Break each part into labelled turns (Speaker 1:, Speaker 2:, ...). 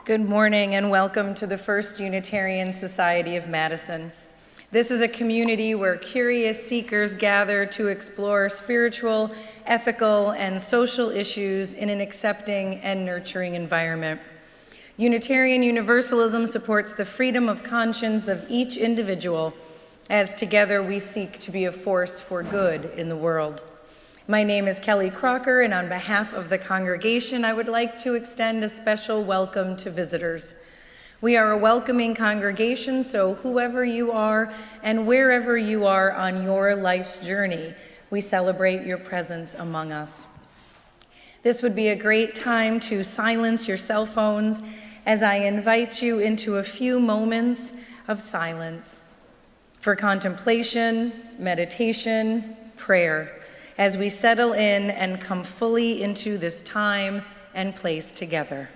Speaker 1: Good morning and welcome to the First Unitarian Society of Madison. This is a community where curious seekers gather to explore spiritual, ethical, and social issues in an accepting and nurturing environment. Unitarian Universalism supports the freedom of conscience of each individual, as together we seek to be a force for good in the world. My name is Kelly Crocker, and on behalf of the congregation, I would like to extend a special welcome to visitors. We are a welcoming congregation, so whoever you are and wherever you are on your life's journey, we celebrate your presence among us. This would be a great time to silence your cell phones as I invite you into a few moments of silence for contemplation, meditation, prayer, as we settle in and come fully into this time and place together.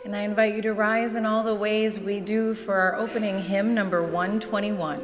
Speaker 1: And I invite you to rise in all the ways we do for our opening hymn, number 121.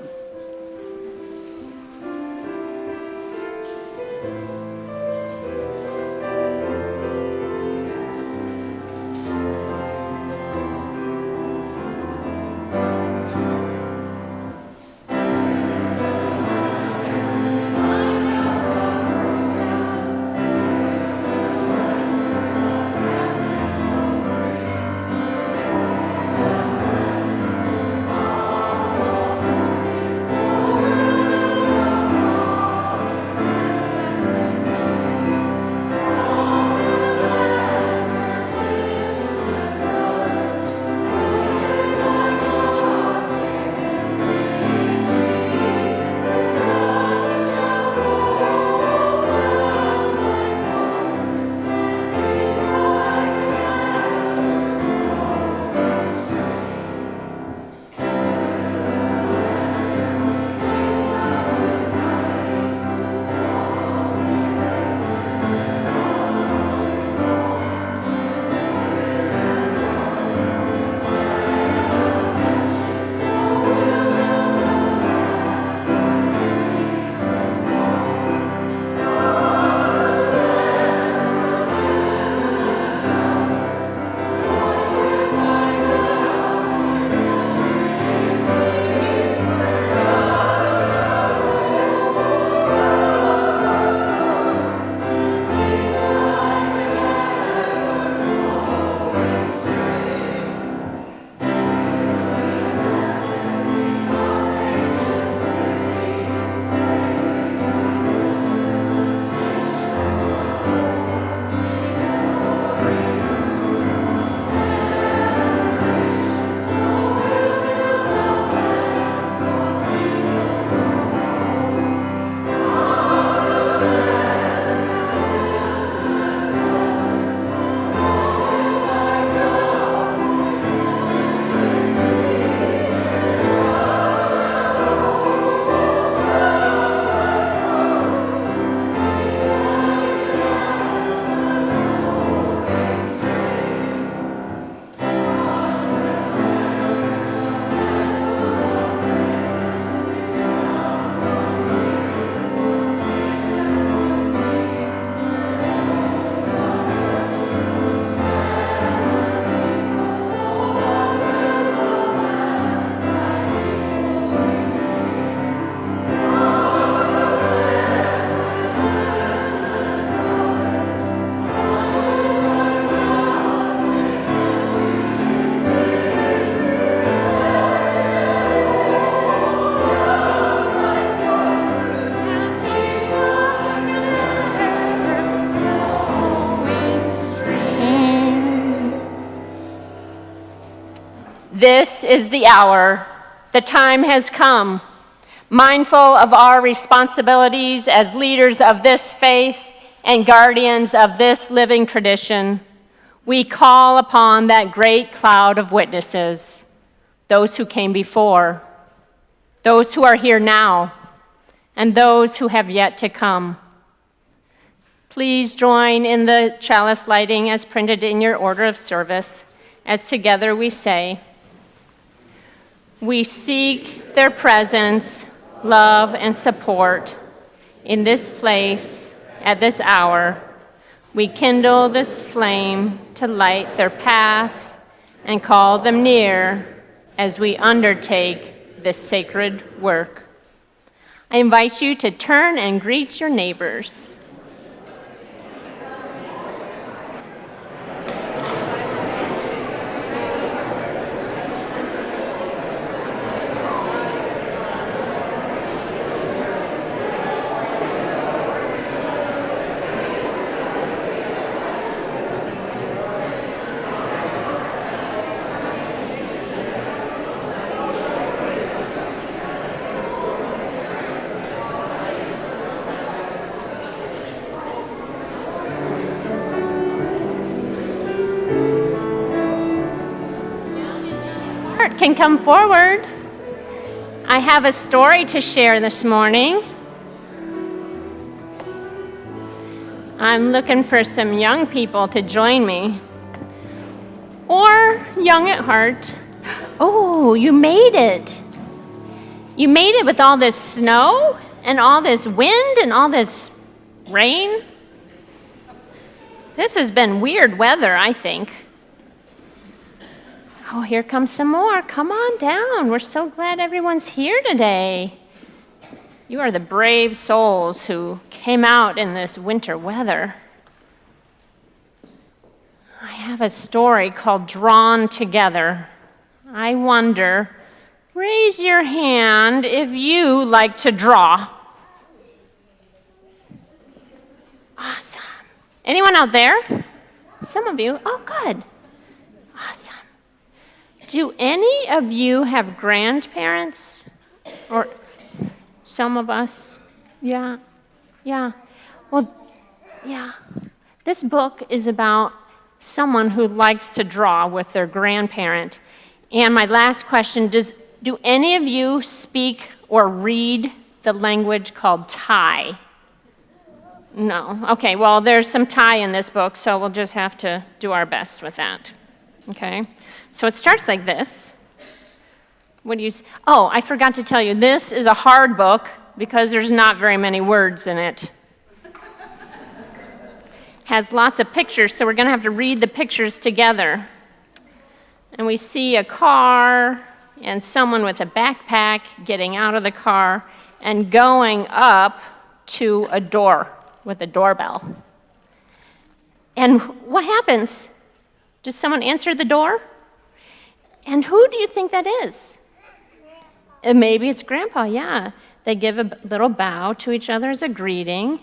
Speaker 2: This is the hour. The time has come. Mindful of our responsibilities as leaders of this faith and guardians of this living tradition, we call upon that great cloud of witnesses, those who came before, those who are here now, and those who have yet to come. Please join in the chalice lighting as printed in your order of service, as together we say, we seek their presence, love, and support in this place at this hour. We kindle this flame to light their path and call them near as we undertake this sacred work. I invite you to turn and greet your neighbors. Can come forward. I have a story to share this morning. I'm looking for some young people to join me, or young at heart. Oh, you made it. You made it with all this snow and all this wind and all this rain. This has been weird weather, I think. Oh, here comes some more. Come on down. We're so glad everyone's here today. You are the brave souls who came out in this winter weather. I have a story called Drawn Together. I wonder, raise your hand if you like to draw. Awesome. Anyone out there? Some of you. Oh, good. Awesome. Do any of you have grandparents? Or some of us? Yeah. Well, yeah. This book is about someone who likes to draw with their grandparent. And my last question, do any of you speak or read the language called Thai? No. Okay, well, there's some Thai in this book, so we'll just have to do our best with that. Okay? So it starts like this. Oh, I forgot to tell you, this is a hard book because there's not very many words in it. Has lots of pictures, so we're going to have to read the pictures together. And we see a car and someone with a backpack getting out of the car and going up to a door with a doorbell. And what happens? Does someone answer the door? And who do you think that is? Maybe it's Grandpa, yeah. They give a little bow to each other as a greeting,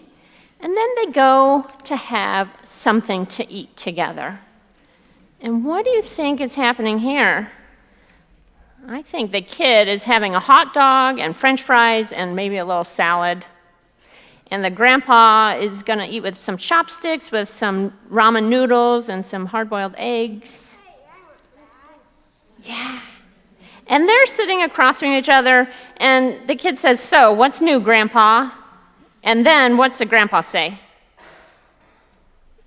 Speaker 2: and then they go to have something to eat together. And what do you think is happening here? I think the kid is having a hot dog and French fries and maybe a little salad. And the grandpa is going to eat with some chopsticks, with some ramen noodles and some hard-boiled eggs. Yeah. And they're sitting across from each other, and the kid says, "So, what's new, Grandpa?" And then what's the grandpa say?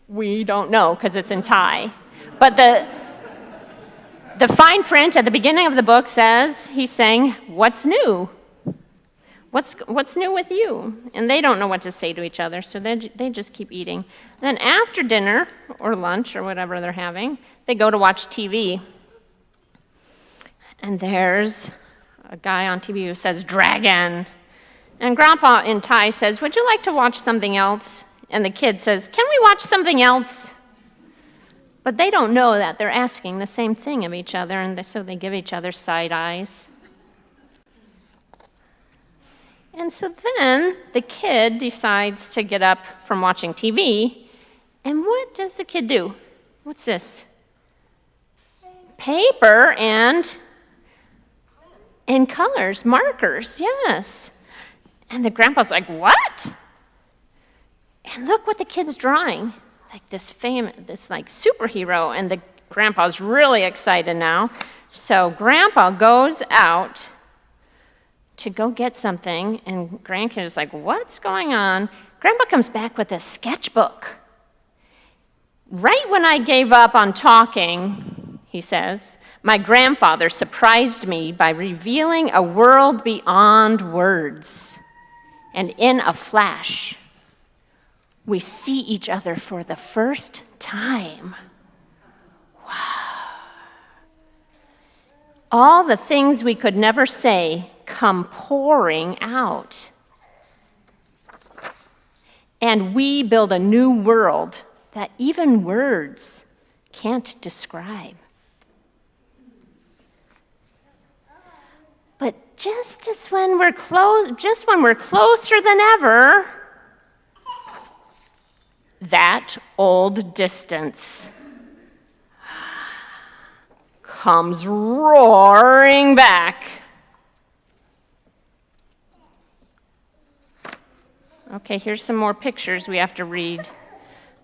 Speaker 2: We don't know, because it's in Thai. But the fine print at the beginning of the book says, he's saying, "What's new? What's new with you?" And they don't know what to say to each other, so they just keep eating. Then after dinner, or lunch, or whatever they're having, they go to watch TV. And there's a guy on TV who says, "Dragon." And Grandpa in Thai says, "Would you like to watch something else?" And the kid says, "Can we watch something else?" But they don't know that they're asking the same thing of each other, and so they give each other side eyes. And so then the kid decides to get up from watching TV, and what does the kid do? What's this? paper and colors, markers, yes. And the grandpa's like, what? And look what the kid's drawing, like this superhero, and the grandpa's really excited now. So grandpa goes out to go get something, and grandkid is like, what's going on? Grandpa comes back with a sketchbook. Right when I gave up on talking, he says, my grandfather surprised me by revealing a world beyond words. And in a flash, we see each other for the first time. Wow. All the things we could never say come pouring out. And we build a new world that even words can't describe. But just when we're closer than ever, that old distance comes roaring back. Okay, here's some more pictures we have to read.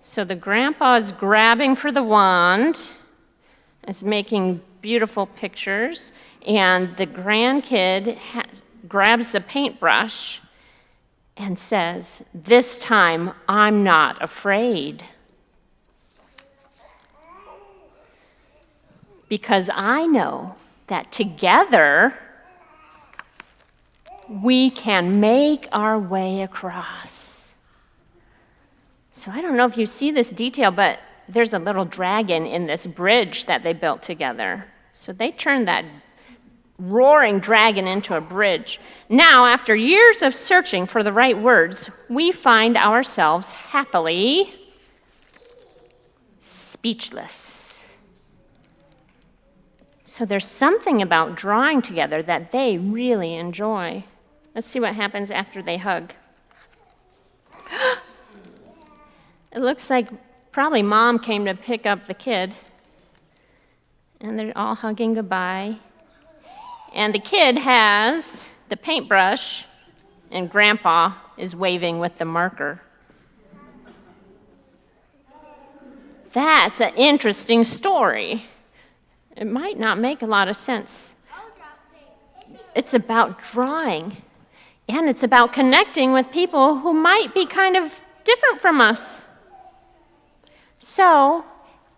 Speaker 2: So the grandpa is grabbing for the wand, is making beautiful pictures, and the grandkid grabs the paintbrush and says, this time I'm not afraid. Because I know that together we can make our way across. So I don't know if you see this detail, but there's a little dragon in this bridge that they built together. So they turned that roaring dragon into a bridge. Now, after years of searching for the right words, we find ourselves happily speechless. So there's something about drawing together that they really enjoy. Let's see what happens after they hug. It looks like probably mom came to pick up the kid. And they're all hugging goodbye. And the kid has the paintbrush, and grandpa is waving with the marker. That's an interesting story. It might not make a lot of sense. It's about drawing, and it's about connecting with people who might be kind of different from us. So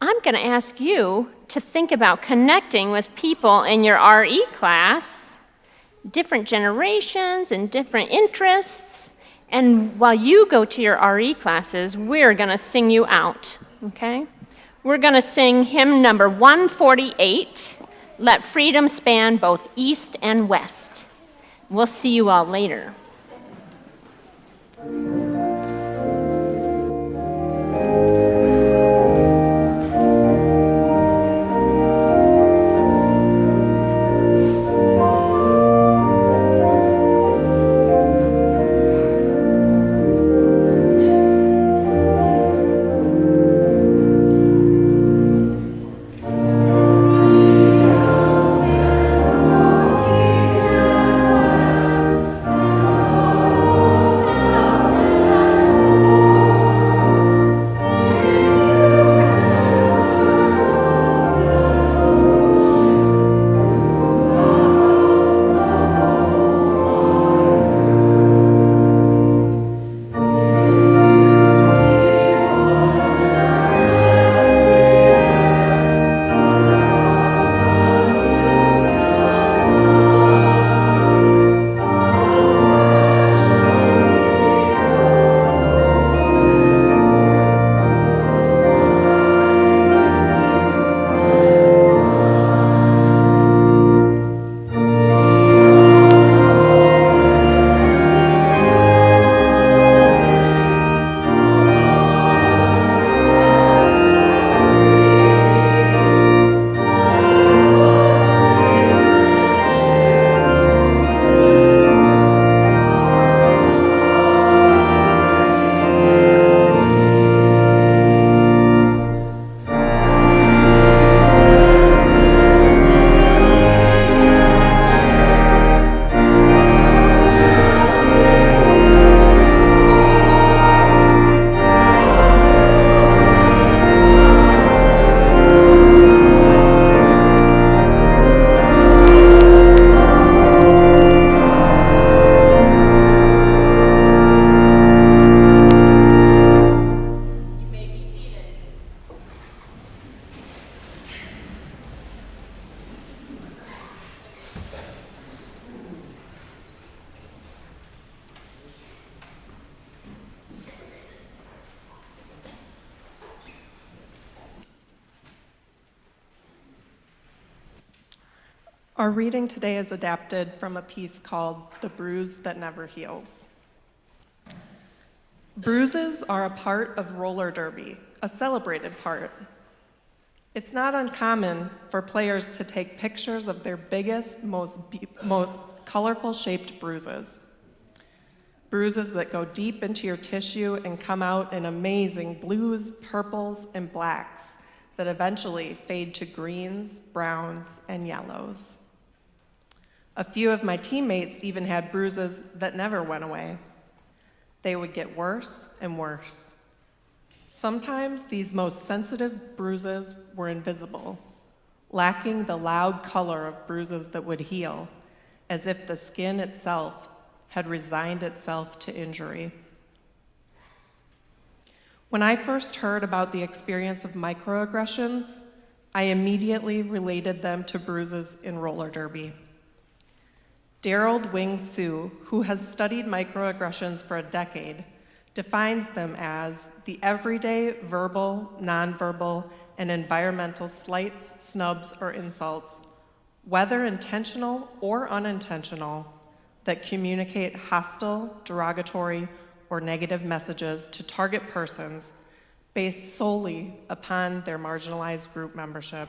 Speaker 2: I'm going to ask you to think about connecting with people in your RE class, different generations and different interests. And while you go to your RE classes, we're going to sing you out, okay? We're going to sing hymn number 148, Let Freedom Span Both East and West. We'll see you all later.
Speaker 3: Our reading today is adapted from a piece called The Bruise That Never Heals. Bruises are a part of roller derby, a celebrated part. It's not uncommon for players to take pictures of their biggest, most colorful shaped bruises. Bruises that go deep into your tissue and come out in amazing blues, purples, and blacks that eventually fade to greens, browns, and yellows. A few of my teammates even had bruises that never went away. They would get worse and worse. Sometimes these most sensitive bruises were invisible, lacking the loud color of bruises that would heal, as if the skin itself had resigned itself to injury. When I first heard about the experience of microaggressions, I immediately related them to bruises in roller derby. Daryl Wing Su, who has studied microaggressions for a decade, defines them as the everyday verbal, nonverbal, and environmental slights, snubs, or insults, whether intentional or unintentional, that communicate hostile, derogatory, or negative messages to target persons based solely upon their marginalized group membership.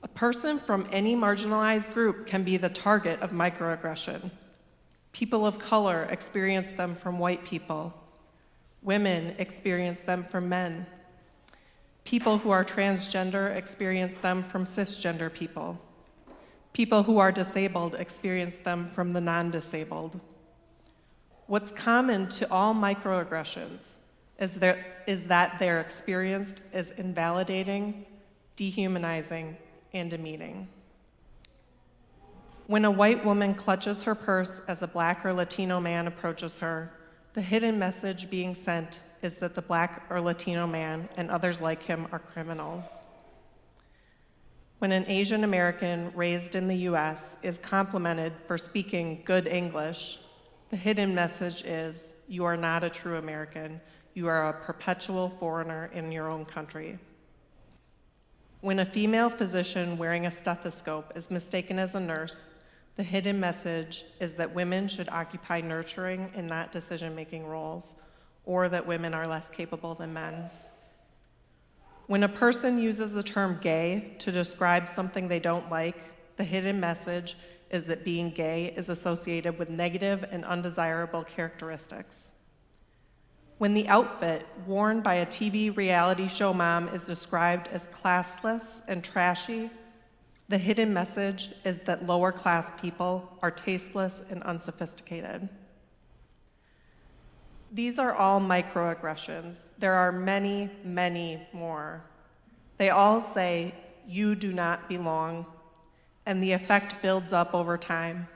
Speaker 3: A person from any marginalized group can be the target of microaggression. People of color experience them from white people. Women experience them from men. People who are transgender experience them from cisgender people. People who are disabled experience them from the non-disabled. What's common to all microaggressions is that they're experienced as invalidating, dehumanizing, and demeaning. When a white woman clutches her purse as a Black or Latino man approaches her, the hidden message being sent is that the Black or Latino man and others like him are criminals. When an Asian American raised in the US is complimented for speaking good English, the hidden message is, you are not a true American. You are a perpetual foreigner in your own country. When a female physician wearing a stethoscope is mistaken as a nurse, the hidden message is that women should occupy nurturing and not decision-making roles, or that women are less capable than men. When a person uses the term gay to describe something they don't like, the hidden message is that being gay is associated with negative and undesirable characteristics. When the outfit worn by a TV reality show mom is described as classless and trashy, the hidden message is that lower class people are tasteless and unsophisticated. These are all microaggressions. There are many, many more. They all say, you do not belong, and the effect builds up over time.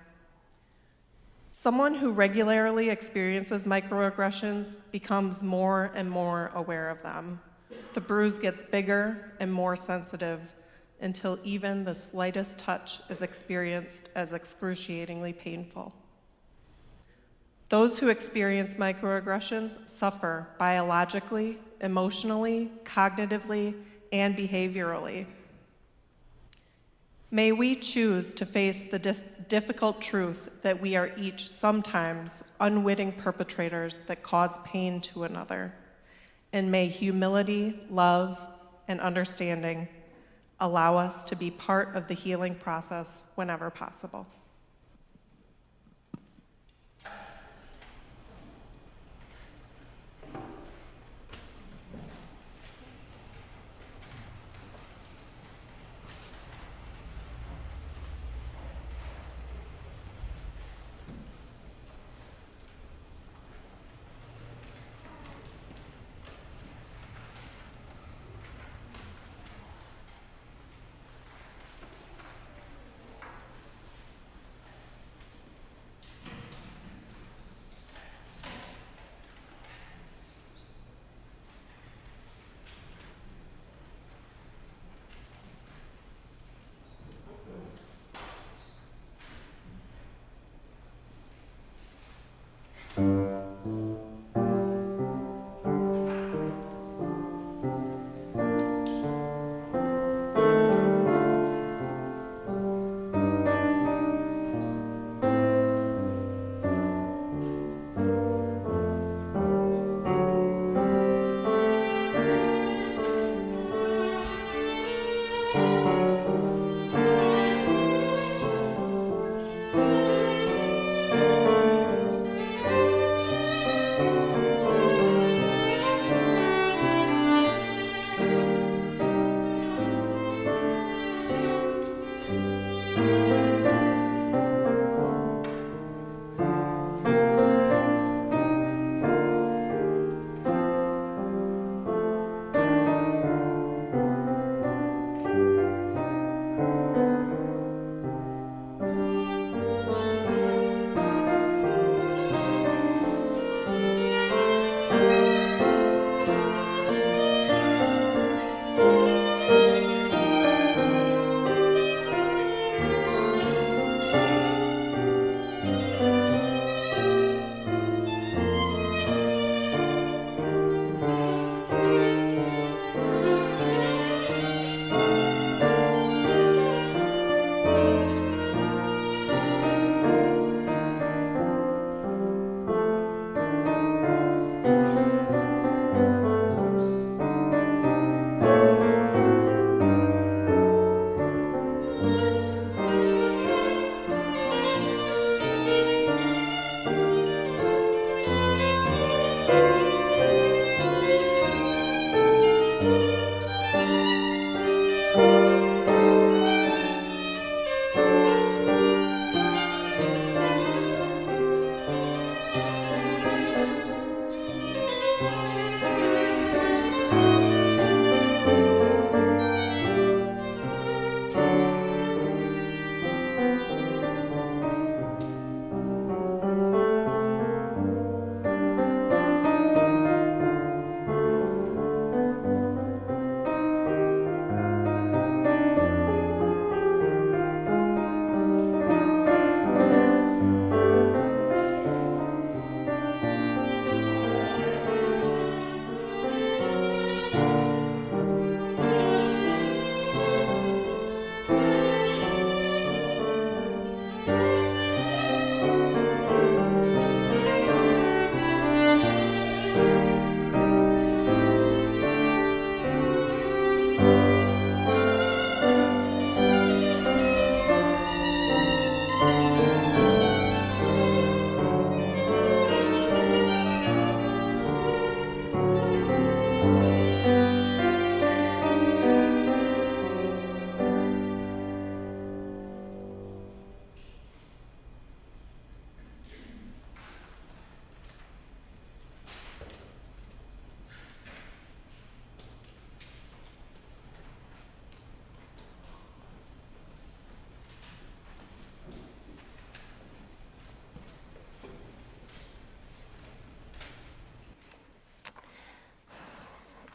Speaker 3: Someone who regularly experiences microaggressions becomes more and more aware of them. The bruise gets bigger and more sensitive until even the slightest touch is experienced as excruciatingly painful. Those who experience microaggressions suffer biologically, emotionally, cognitively, and behaviorally. May we choose to face the difficult truth that we are each sometimes unwitting perpetrators that cause pain to another. And may humility, love, and understanding allow us to be part of the healing process whenever possible.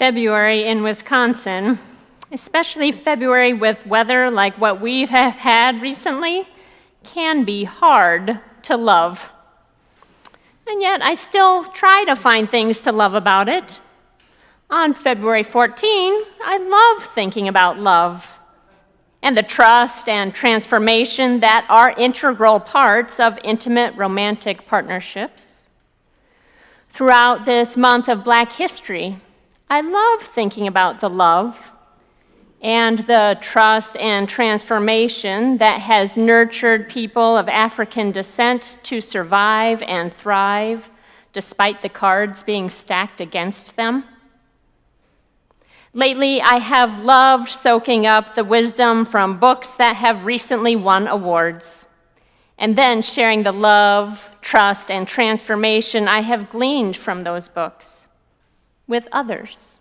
Speaker 2: February in Wisconsin, especially February with weather like what we have had recently, can be hard to love. And yet I still try to find things to love about it. On February 14, I love thinking about love and the trust and transformation that are integral parts of intimate romantic partnerships. Throughout this month of Black History, I love thinking about the love and the trust and transformation that has nurtured people of African descent to survive and thrive despite the cards being stacked against them. Lately, I have loved soaking up the wisdom from books that have recently won awards, and then sharing the love, trust, and transformation I have gleaned from those books with others.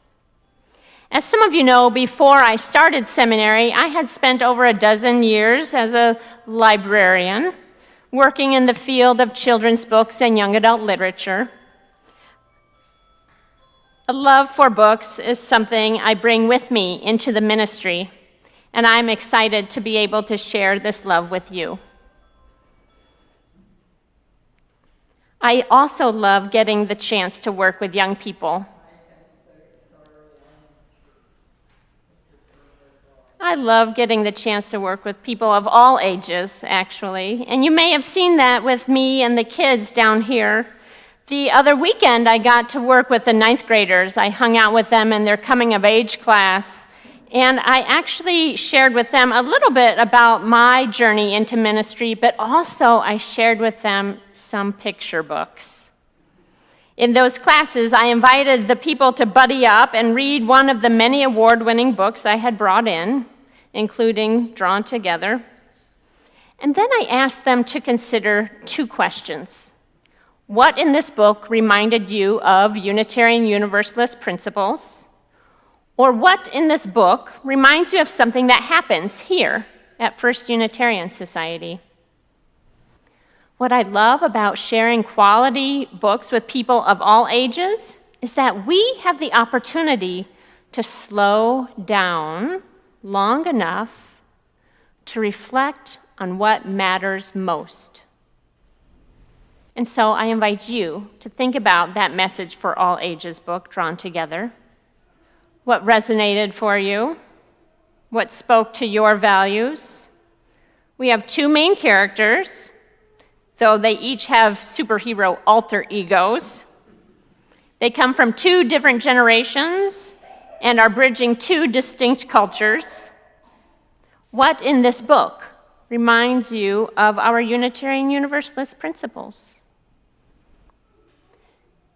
Speaker 2: As some of you know, before I started seminary, I had spent over a dozen years as a librarian, working in the field of children's books and young adult literature. A love for books is something I bring with me into the ministry, and I'm excited to be able to share this love with you. I also love getting the chance to work with young people. I love getting the chance to work with people of all ages, actually, and you may have seen that with me and the kids down here. The other weekend, I got to work with the 9th graders. I hung out with them in their coming-of-age class, and I actually shared with them a little bit about my journey into ministry, but also I shared with them some picture books. In those classes, I invited the people to buddy up and read one of the many award-winning books I had brought in, including Drawn Together. And then I asked them to consider 2 questions. What in this book reminded you of Unitarian Universalist principles? Or what in this book reminds you of something that happens here at First Unitarian Society? What I love about sharing quality books with people of all ages is that we have the opportunity to slow down long enough to reflect on what matters most. And so I invite you to think about that Message for All Ages book, Drawn Together. What resonated for you? What spoke to your values? We have 2 main characters, though they each have superhero alter egos. They come from 2 different generations and are bridging 2 distinct cultures. What in this book reminds you of our Unitarian Universalist principles?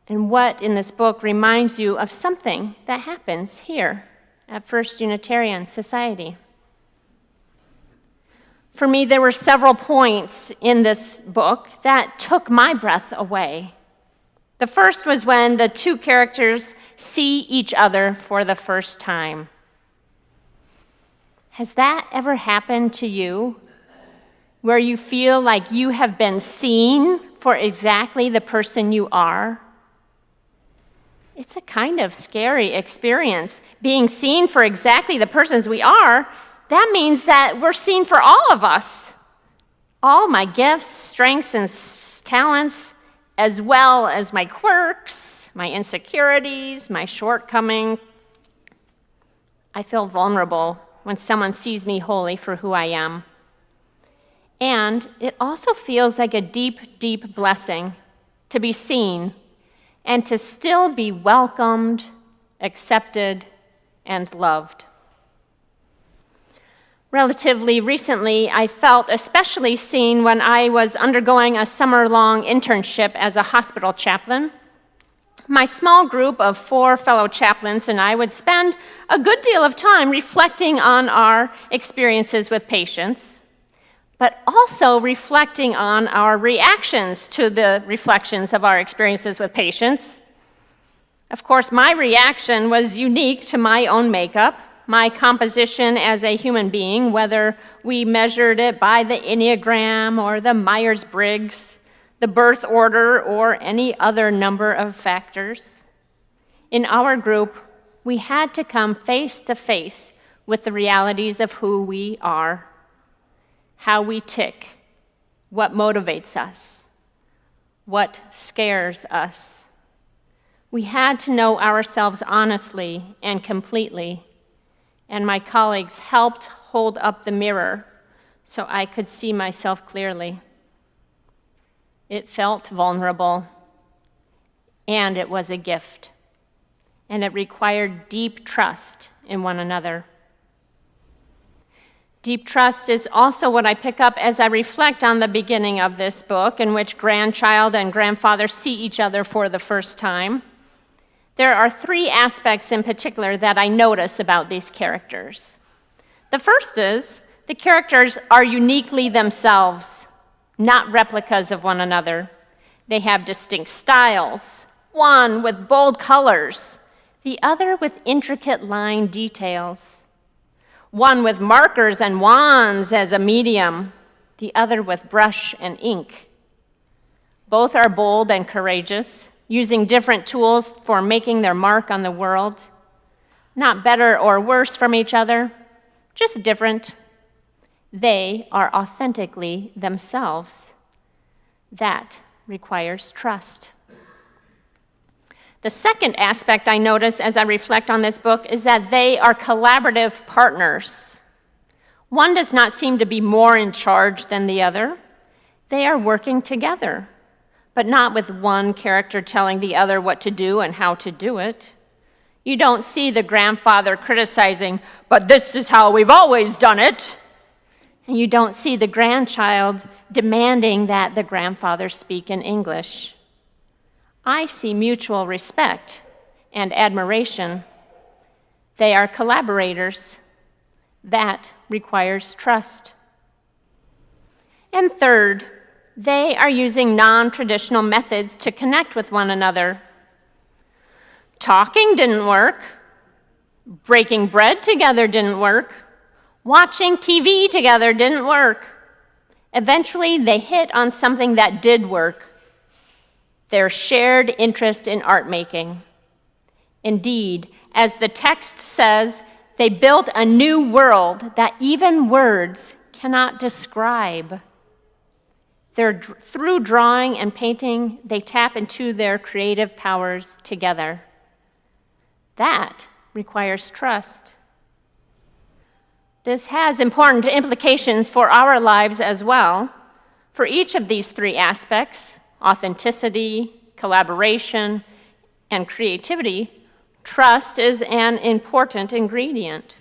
Speaker 2: And what in this book reminds you of something that happens here at First Unitarian Society? For me, there were several points in this book that took my breath away. The first was when the 2 characters see each other for the first time. Has that ever happened to you, where you feel like you have been seen for exactly the person you are? It's a kind of scary experience, being seen for exactly the persons we are. That means that we're seen for all of us, all my gifts, strengths, and talents, as well as my quirks, my insecurities, my shortcomings. I feel vulnerable when someone sees me wholly for who I am. And it also feels like a deep, deep blessing to be seen and to still be welcomed, accepted, and loved. Relatively recently, I felt especially seen when I was undergoing a summer-long internship as a hospital chaplain. My small group of 4 fellow chaplains and I would spend a good deal of time reflecting on our experiences with patients, but also reflecting on our reactions to the reflections of our experiences with patients. Of course, my reaction was unique to my own makeup, my composition as a human being, whether we measured it by the Enneagram or the Myers-Briggs, the birth order, or any other number of factors. In our group, we had to come face to face with the realities of who we are, how we tick, what motivates us, what scares us. We had to know ourselves honestly and completely, and my colleagues helped hold up the mirror so I could see myself clearly. It felt vulnerable, and it was a gift, and it required deep trust in one another. Deep trust is also what I pick up as I reflect on the beginning of this book, in which grandchild and grandfather see each other for the first time. There are 3 aspects in particular that I notice about these characters. The first is the characters are uniquely themselves, not replicas of one another. They have distinct styles, one with bold colors, the other with intricate line details. One with markers and wands as a medium, the other with brush and ink. Both are bold and courageous, using different tools for making their mark on the world. Not better or worse from each other, just different. They are authentically themselves. That requires trust. The second aspect I notice as I reflect on this book is that they are collaborative partners. One does not seem to be more in charge than the other. They are working together, but not with one character telling the other what to do and how to do it. You don't see the grandfather criticizing, "But this is how we've always done it." And you don't see the grandchild demanding that the grandfather speak in English. I see mutual respect and admiration. They are collaborators. That requires trust. And third, they are using non-traditional methods to connect with one another. Talking didn't work. Breaking bread together didn't work. Watching TV together didn't work. Eventually, they hit on something that did work: their shared interest in art making. Indeed, as the text says, they built a new world that even words cannot describe. Through drawing and painting, they tap into their creative powers together. That requires trust. This has important implications for our lives as well. For each of these 3 aspects, authenticity, collaboration, and creativity, trust is an important ingredient.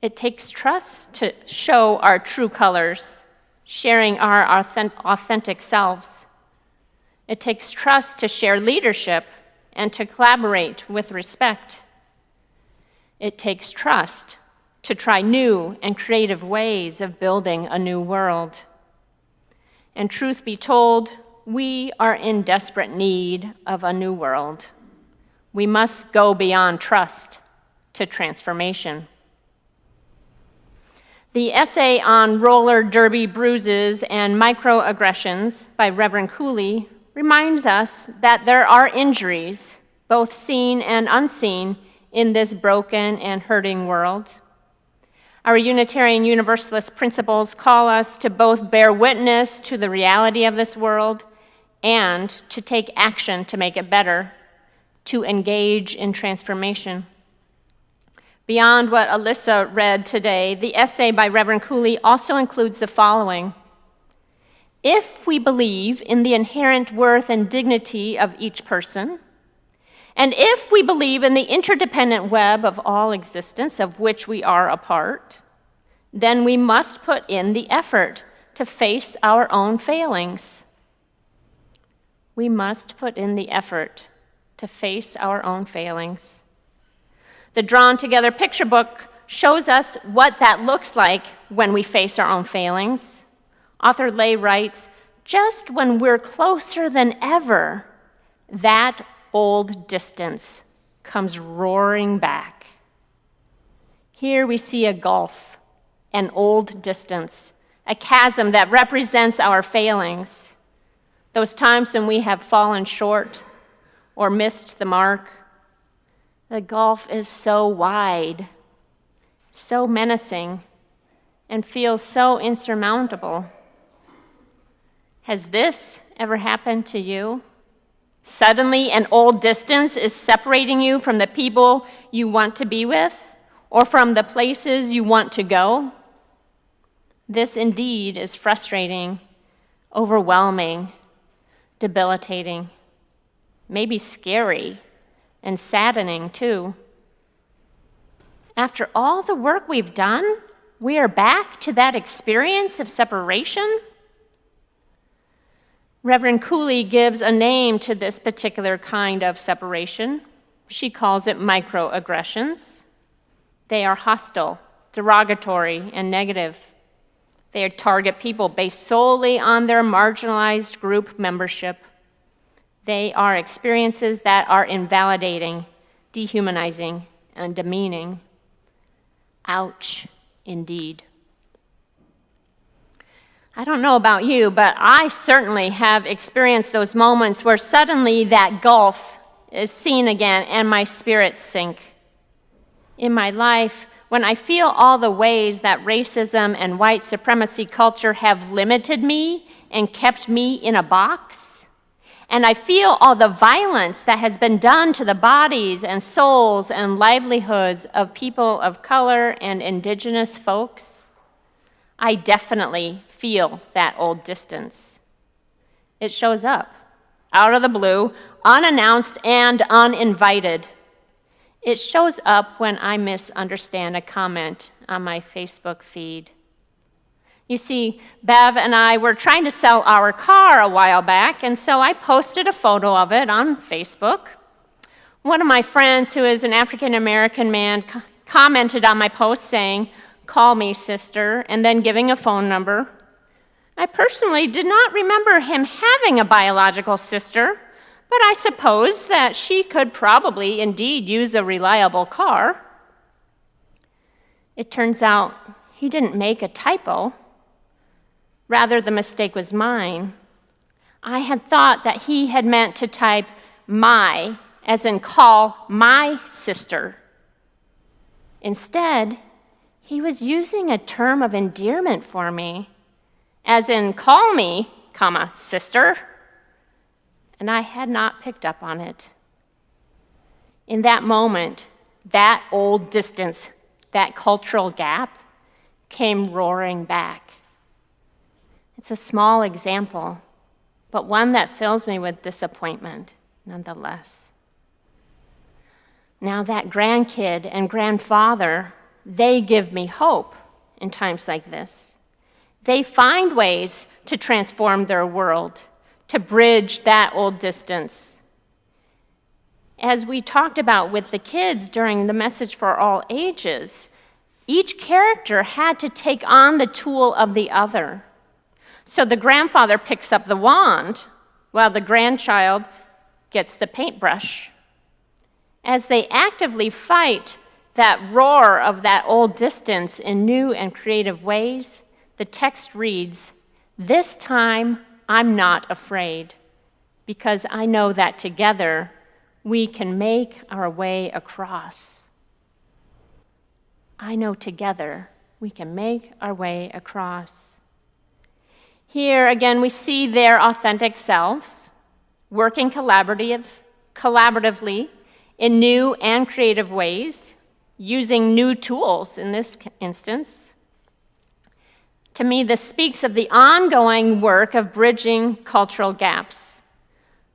Speaker 2: It takes trust to show our true colors, sharing our authentic selves. It takes trust to share leadership and to collaborate with respect. It takes trust to try new and creative ways of building a new world. And truth be told, we are in desperate need of a new world. We must go beyond trust to transformation. The essay on roller derby bruises and microaggressions by Reverend Cooley reminds us that there are injuries, both seen and unseen, in this broken and hurting world. Our Unitarian Universalist principles call us to both bear witness to the reality of this world and to take action to make it better, to engage in transformation. Beyond what Alyssa read today, the essay by Reverend Cooley also includes the following: if we believe in the inherent worth and dignity of each person, and if we believe in the interdependent web of all existence of which we are a part, then we must put in the effort to face our own failings. We must put in the effort to face our own failings. The Drawn Together picture book shows us what that looks like when we face our own failings. Author Lay writes, "Just when we're closer than ever, that old distance comes roaring back." Here we see a gulf, an old distance, a chasm that represents our failings, those times when we have fallen short or missed the mark, The gulf is so wide, so menacing, and feels so insurmountable. Has this ever happened to you? Suddenly, an old distance is separating you from the people you want to be with, or from the places you want to go. This indeed is frustrating, overwhelming, debilitating, maybe scary, and saddening too. After all the work we've done, we are back to that experience of separation? Reverend Cooley gives a name to this particular kind of separation. She calls it microaggressions. They are hostile, derogatory, and negative. They target people based solely on their marginalized group membership. They are experiences that are invalidating, dehumanizing, and demeaning. Ouch, indeed. I don't know about you, but I certainly have experienced those moments where suddenly that gulf is seen again and my spirits sink. In my life, when I feel all the ways that racism and white supremacy culture have limited me and kept me in a box, and I feel all the violence that has been done to the bodies and souls and livelihoods of people of color and indigenous folks, I definitely feel that old distance. It shows up, out of the blue, unannounced and uninvited. It shows up when I misunderstand a comment on my Facebook feed. You see, Bev and I were trying to sell our car a while back, and so I posted a photo of it on Facebook. One of my friends, who is an African-American man, commented on my post saying, "Call me, sister," and then giving a phone number. I personally did not remember him having a biological sister, but I suppose that she could probably indeed use a reliable car. It turns out he didn't make a typo. Rather, the mistake was mine. I had thought that he had meant to type my, as in call my sister. Instead, he was using a term of endearment for me, as in call me, comma, sister, and I had not picked up on it. In that moment, that old distance, that cultural gap, came roaring back. It's a small example, but one that fills me with disappointment nonetheless. Now that grandkid and grandfather, they give me hope in times like this. They find ways to transform their world, to bridge that old distance. As we talked about with the kids during the Message for All Ages, each character had to take on the tool of the other. So the grandfather picks up the wand, while the grandchild gets the paintbrush. As they actively fight that roar of that old distance in new and creative ways, the text reads, "This time I'm not afraid, because I know that together we can make our way across." I know together we can make our way across. Here again, we see their authentic selves, working collaboratively in new and creative ways, using new tools in this instance. To me, this speaks of the ongoing work of bridging cultural gaps.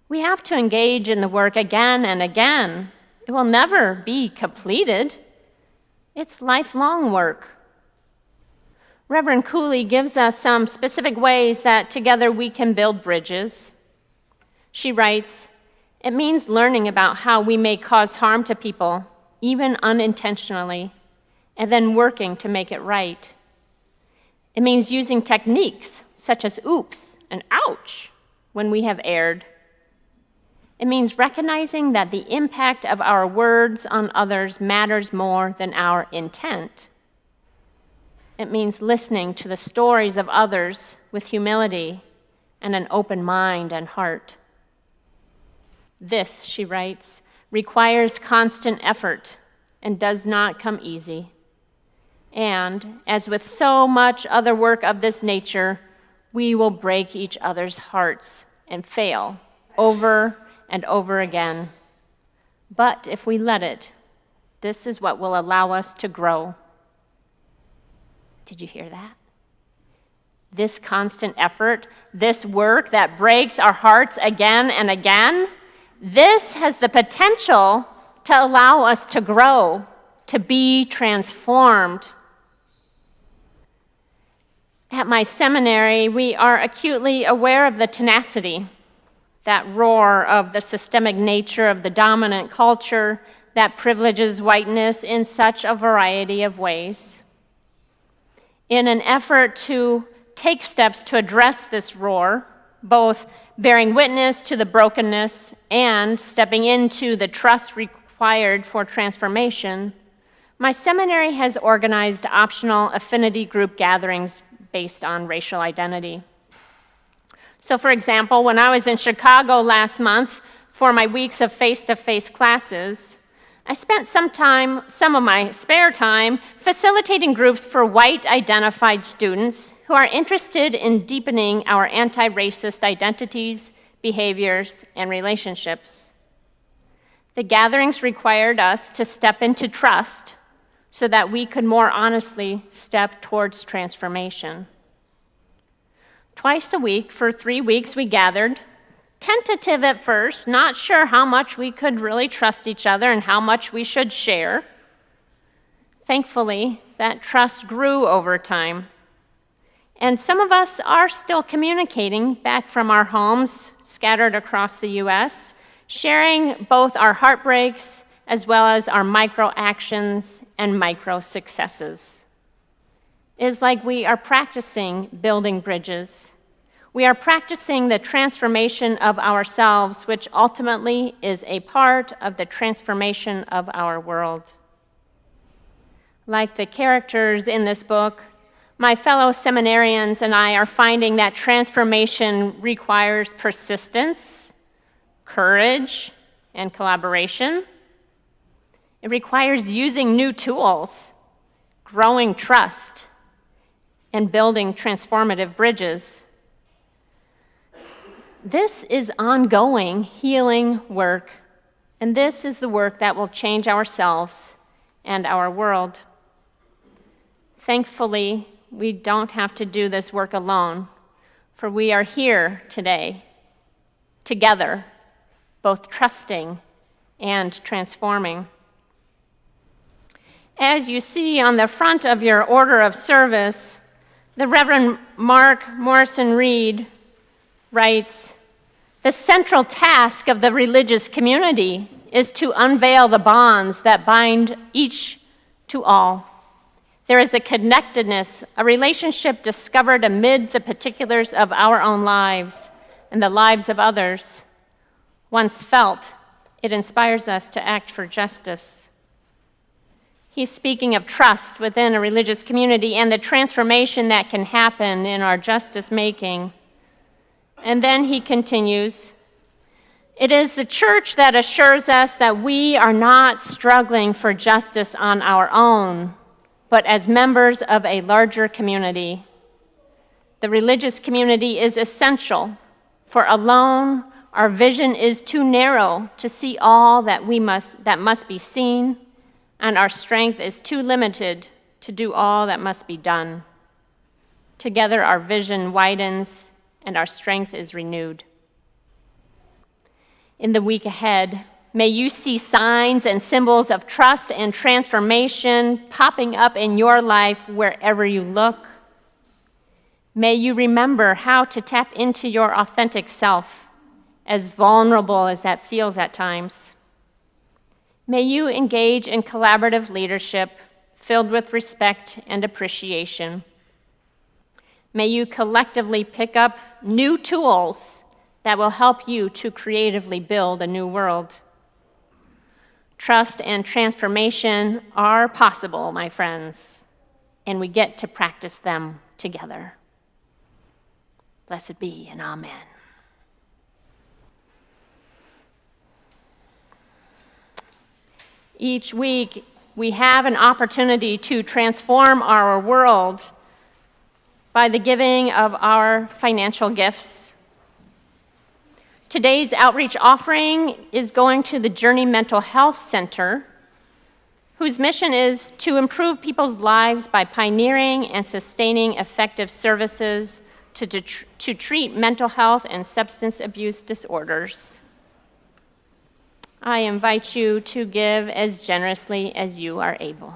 Speaker 2: We have to engage in the work again and again. It will never be completed. It's lifelong work. Reverend Cooley gives us some specific ways that together we can build bridges. She writes, "It means learning about how we may cause harm to people, even unintentionally, and then working to make it right. It means using techniques such as oops and ouch when we have erred. It means recognizing that the impact of our words on others matters more than our intent. It means listening to the stories of others with humility and an open mind and heart. This," she writes, requires constant effort and does not come easy. And, as with so much other work of this nature, we will break each other's hearts and fail over and over again. But if we let it, this is what will allow us to grow. Did you hear that? This constant effort, this work that breaks our hearts again and again, this has the potential to allow us to grow, to be transformed. At my seminary, we are acutely aware of the tenacity, that roar of the systemic nature of the dominant culture that privileges whiteness in such a variety of ways. In an effort to take steps to address this roar, both bearing witness to the brokenness and stepping into the trust required for transformation, my seminary has organized optional affinity group gatherings based on racial identity. So, for example, when I was in Chicago last month for my weeks of face-to-face classes, I spent some of my spare time facilitating groups for white-identified students who are interested in deepening our anti-racist identities, behaviors, and relationships. The gatherings required us to step into trust so that we could more honestly step towards transformation. Twice a week for 3 weeks we gathered, tentative at first, not sure how much we could really trust each other and how much we should share. Thankfully, that trust grew over time. And some of us are still communicating back from our homes scattered across the U.S., sharing both our heartbreaks as well as our micro actions and micro successes. It is like we are practicing building bridges. We are practicing the transformation of ourselves, which ultimately is a part of the transformation of our world. Like the characters in this book, my fellow seminarians and I are finding that transformation requires persistence, courage, and collaboration. It requires using new tools, growing trust, and building transformative bridges. This is ongoing healing work, and this is the work that will change ourselves and our world. Thankfully, we don't have to do this work alone, for we are here today, together, both trusting and transforming. As you see on the front of your order of service, the Reverend Mark Morrison Reed writes, "The central task of the religious community is to unveil the bonds that bind each to all. There is a connectedness, a relationship discovered amid the particulars of our own lives and the lives of others. Once felt, it inspires us to act for justice." He's speaking of trust within a religious community and the transformation that can happen in our justice making. And then he continues, "It is the church that assures us that we are not struggling for justice on our own, but as members of a larger community. The religious community is essential, for alone our vision is too narrow to see all that must be seen, and our strength is too limited to do all that must be done. Together our vision widens and our strength is renewed." In the week ahead, may you see signs and symbols of trust and transformation popping up in your life wherever you look. May you remember how to tap into your authentic self, as vulnerable as that feels at times. May you engage in collaborative leadership filled with respect and appreciation. May you collectively pick up new tools that will help you to creatively build a new world. Trust and transformation are possible, my friends, and we get to practice them together. Blessed be and amen. Each week, we have an opportunity to transform our world by the giving of our financial gifts. Today's outreach offering is going to the Journey Mental Health Center, whose mission is to improve people's lives by pioneering and sustaining effective services to treat mental health and substance abuse disorders. I invite you to give as generously as you are able.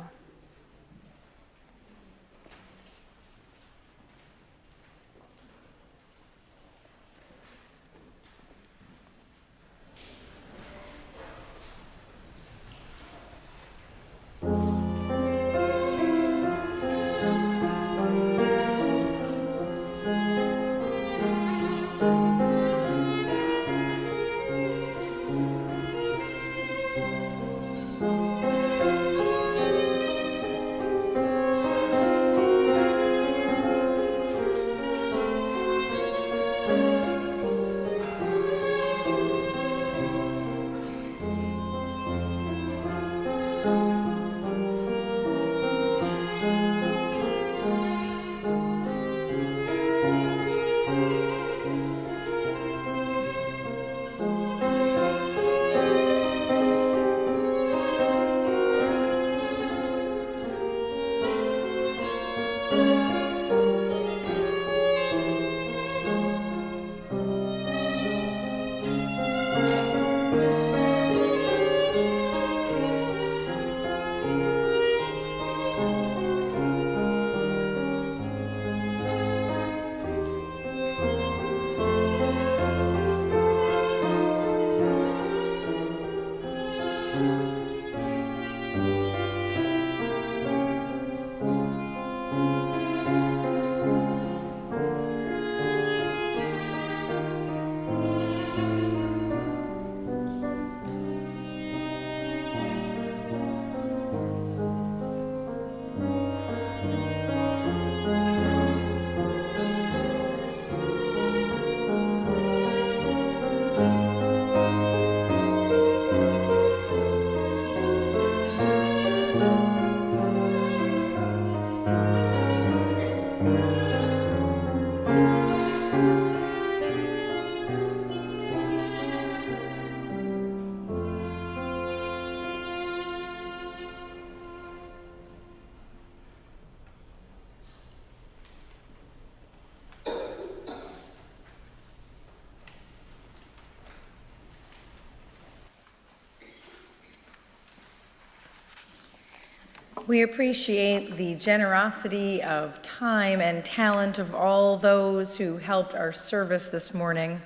Speaker 1: We appreciate the generosity of time and talent of all those who helped our service this morning.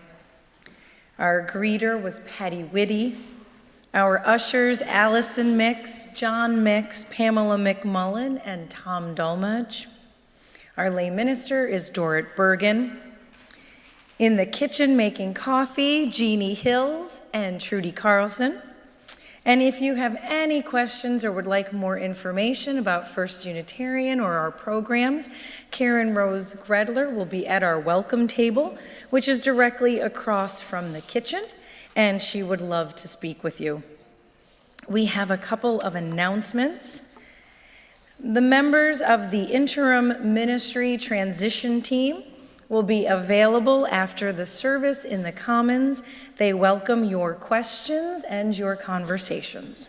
Speaker 1: Our greeter was Patty Whitty. Our ushers, Allison Mix, John Mix, Pamela McMullen, and Tom Dolmage. Our lay minister is Dorrit Bergen. In the kitchen making coffee, Jeannie Hills and Trudy Carlson. And if you have any questions or would like more information about First Unitarian or our programs, Karen Rose Gredler will be at our welcome table, which is directly across from the kitchen, and she would love to speak with you. We have a couple of announcements. The members of the interim ministry transition team will be available after the service in the Commons. They welcome your questions and your conversations.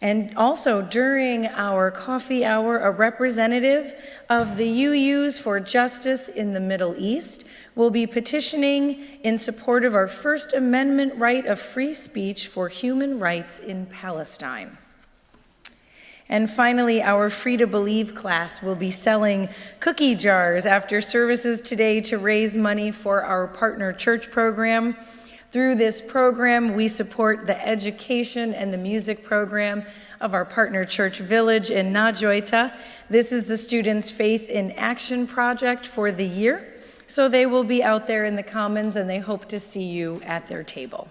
Speaker 1: And also during our coffee hour, a representative of the UUs for Justice in the Middle East will be petitioning in support of our First Amendment right of free speech for human rights in Palestine. And finally, our Free to Believe class will be selling cookie jars after services today to raise money for our partner church program. Through this program, we support the education and the music program of our partner church village in Najoita. This is the Students' Faith in Action project for the year. So they will be out there in the Commons and they hope to see you at their table.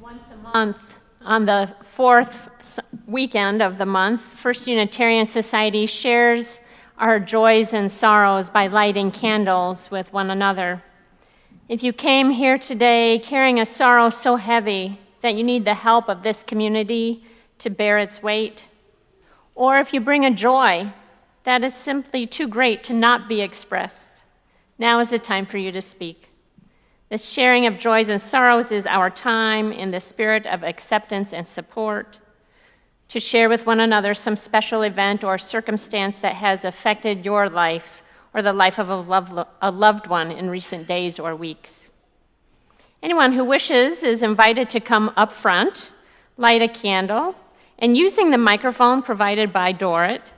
Speaker 2: Once a month, On the fourth weekend of the month, First Unitarian Society shares our joys and sorrows by lighting candles with one another. If you came here today carrying a sorrow so heavy that you need the help of this community to bear its weight, or if you bring a joy that is simply too great to not be expressed, now is the time for you to speak. This sharing of joys and sorrows is our time in the spirit of acceptance and support to share with one another some special event or circumstance that has affected your life or the life of a loved one in recent days or weeks. Anyone who wishes is invited to come up front, light a candle, and using the microphone provided by Dorrit,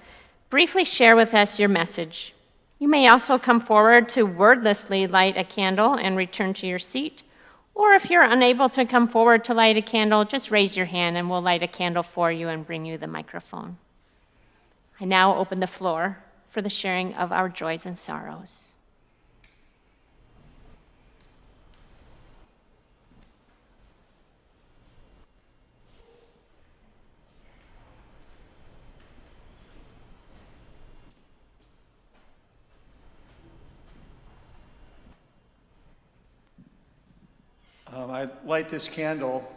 Speaker 2: briefly share with us your message. You may also come forward to wordlessly light a candle and return to your seat. Or if you're unable to come forward to light a candle, just raise your hand and we'll light a candle for you and bring you the microphone. I now open the floor for the sharing of our joys and sorrows.
Speaker 4: I light this candle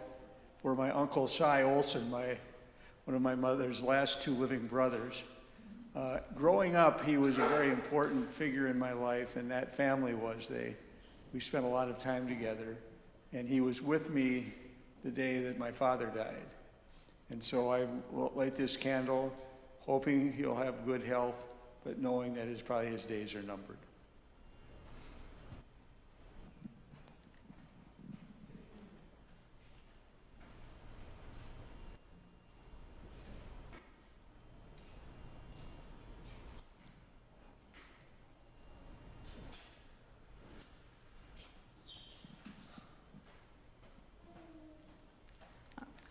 Speaker 4: for my Uncle Cy Olson, one of my mother's last two living brothers. Growing up, he was a very important figure in my life, and that family was. We spent a lot of time together, and he was with me the day that my father died. And so I will light this candle, hoping he'll have good health, but knowing that his days are numbered.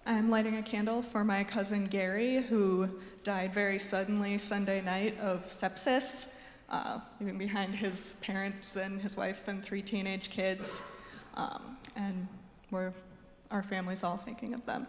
Speaker 5: I'm lighting a candle for my cousin Gary, who died very suddenly Sunday night of sepsis, leaving behind his parents and his wife and 3 teenage kids. And our family's all thinking of them.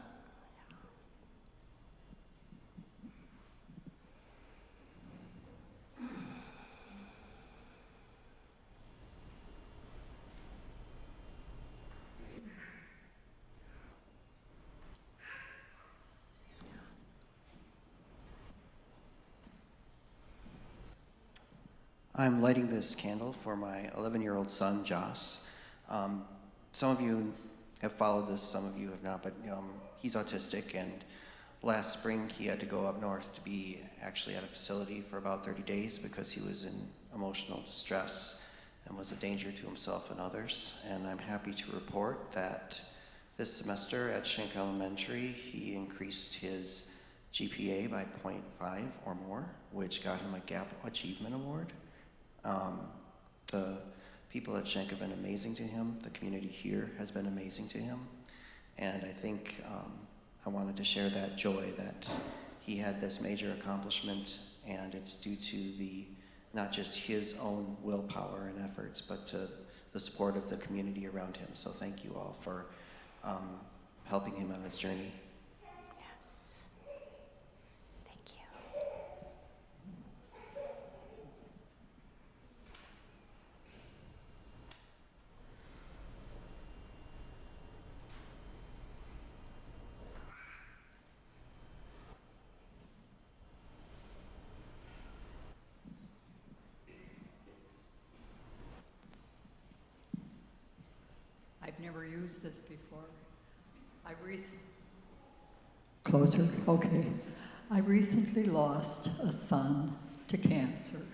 Speaker 6: I'm lighting this candle for my 11-year-old son, Joss. Some of you have followed this, some of you have not, but he's autistic, and last spring he had to go up north to be actually at a facility for about 30 days because he was in emotional distress and was a danger to himself and others. And I'm happy to report that this semester at Schenck Elementary, he increased his GPA by 0.5 or more, which got him a GAP Achievement Award. The people at Schenck have been amazing to him. The community here has been amazing to him. And I think I wanted to share that joy that he had this major accomplishment, and it's due to not just his own willpower and efforts, but to the support of the community around him. So thank you all for helping him on his journey.
Speaker 7: I've never used this before. Closer? Okay. I recently lost a son to cancer.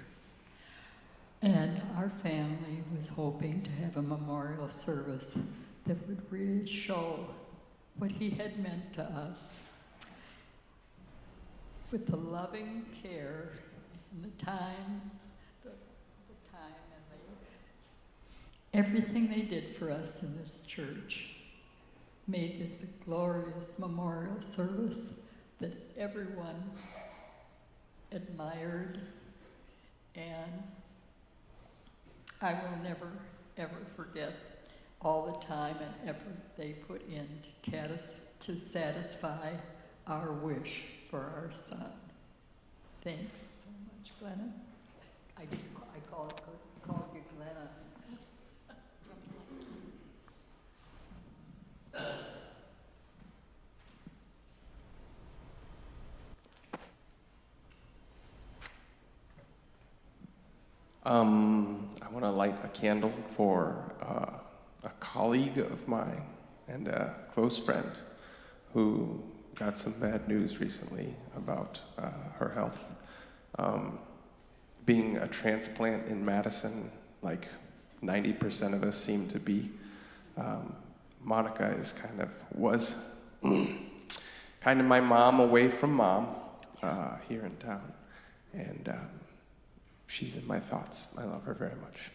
Speaker 7: And our family was hoping to have a memorial service that would really show what he had meant to us. With the loving care and the times, the time and everything they did for us in this church made this a glorious memorial service that everyone admired, and I will never, ever forget all the time and effort they put in to satisfy our wish for our son. Thanks so much, Glenna. I called you Glenna.
Speaker 8: I want to light a candle for a colleague of mine and a close friend who got some bad news recently about her health. Being a transplant in Madison, like 90% of us seem to be, Monica was kind of my mom away from mom here in town. And she's in my thoughts. I love her very much.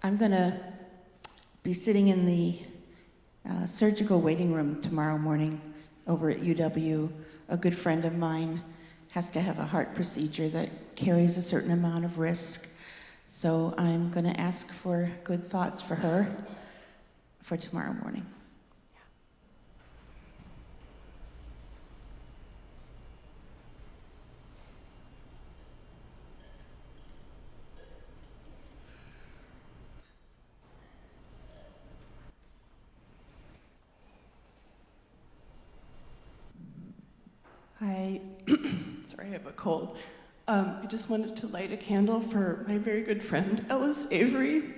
Speaker 9: I'm going to be sitting in the surgical waiting room tomorrow morning over at UW. A good friend of mine has to have a heart procedure that carries a certain amount of risk. So I'm going to ask for good thoughts for her for tomorrow morning.
Speaker 10: Hi, sorry, I have a cold. I just wanted to light a candle for my very good friend, Ellis Avery,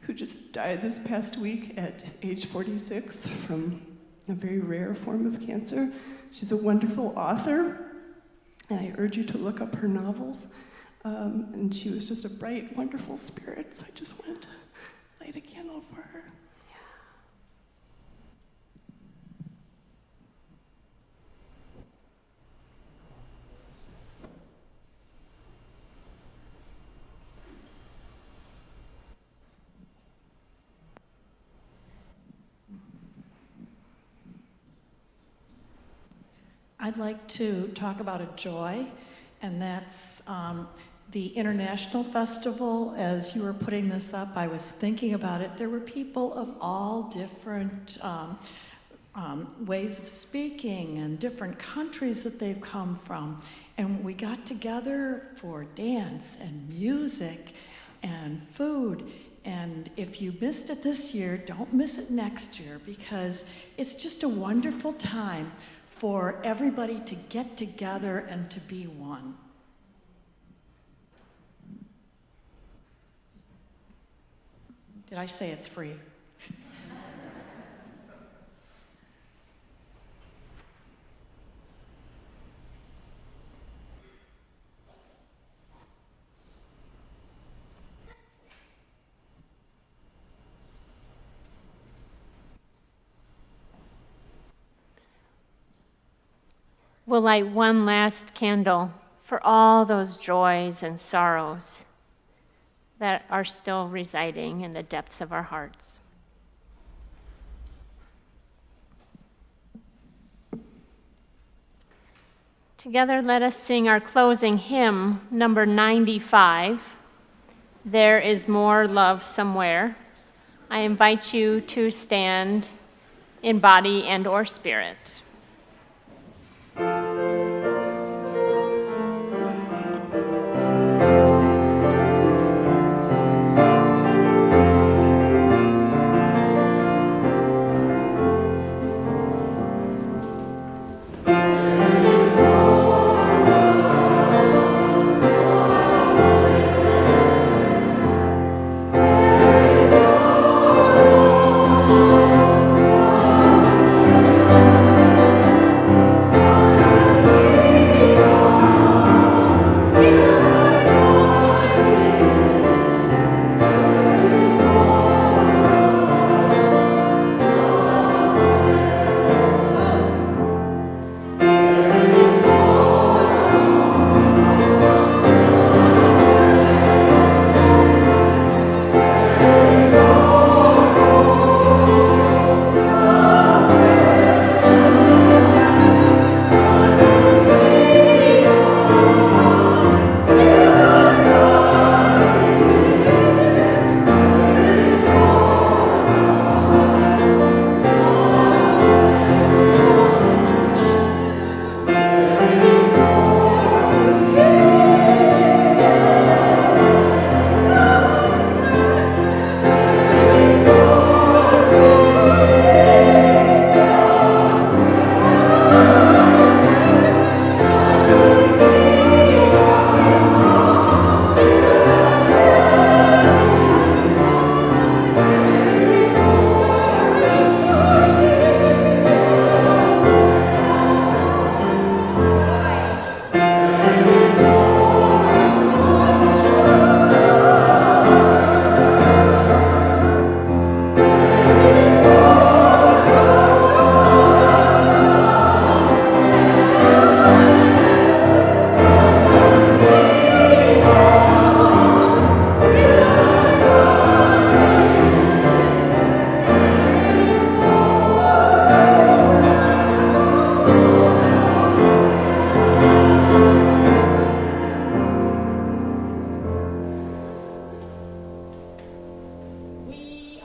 Speaker 10: who just died this past week at age 46 from a very rare form of cancer. She's a wonderful author, and I urge you to look up her novels. And she was just a bright, wonderful spirit, so I just wanted to light a candle for her.
Speaker 11: I'd like to talk about a joy, and that's the International Festival. As you were putting this up, I was thinking about it. There were people of all different ways of speaking and different countries that they've come from. And we got together for dance and music and food. And if you missed it this year, don't miss it next year, because it's just a wonderful time for everybody to get together and to be one. Did I say it's free?
Speaker 2: We'll light one last candle for all those joys and sorrows that are still residing in the depths of our hearts. Together, let us sing our closing hymn, number 95, There is More Love Somewhere. I invite you to stand in body and or spirit.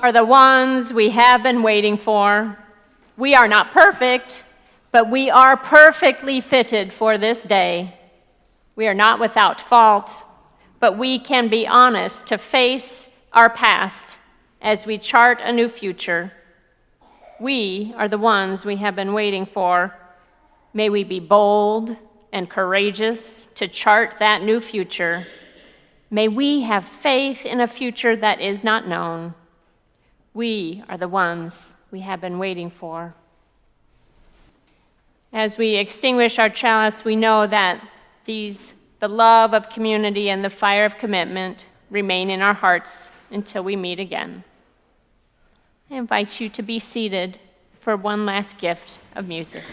Speaker 2: for the ones we have been waiting for. We are not perfect, but we are perfectly fitted for this day. We are not without fault, but we can be honest to face our past as we chart a new future. We are the ones we have been waiting for. May we be bold and courageous to chart that new future. May we have faith in a future that is not known. We are the ones we have been waiting for. As we extinguish our chalice, we know that the love of community and the fire of commitment remain in our hearts until we meet again. I invite you to be seated for one last gift of music.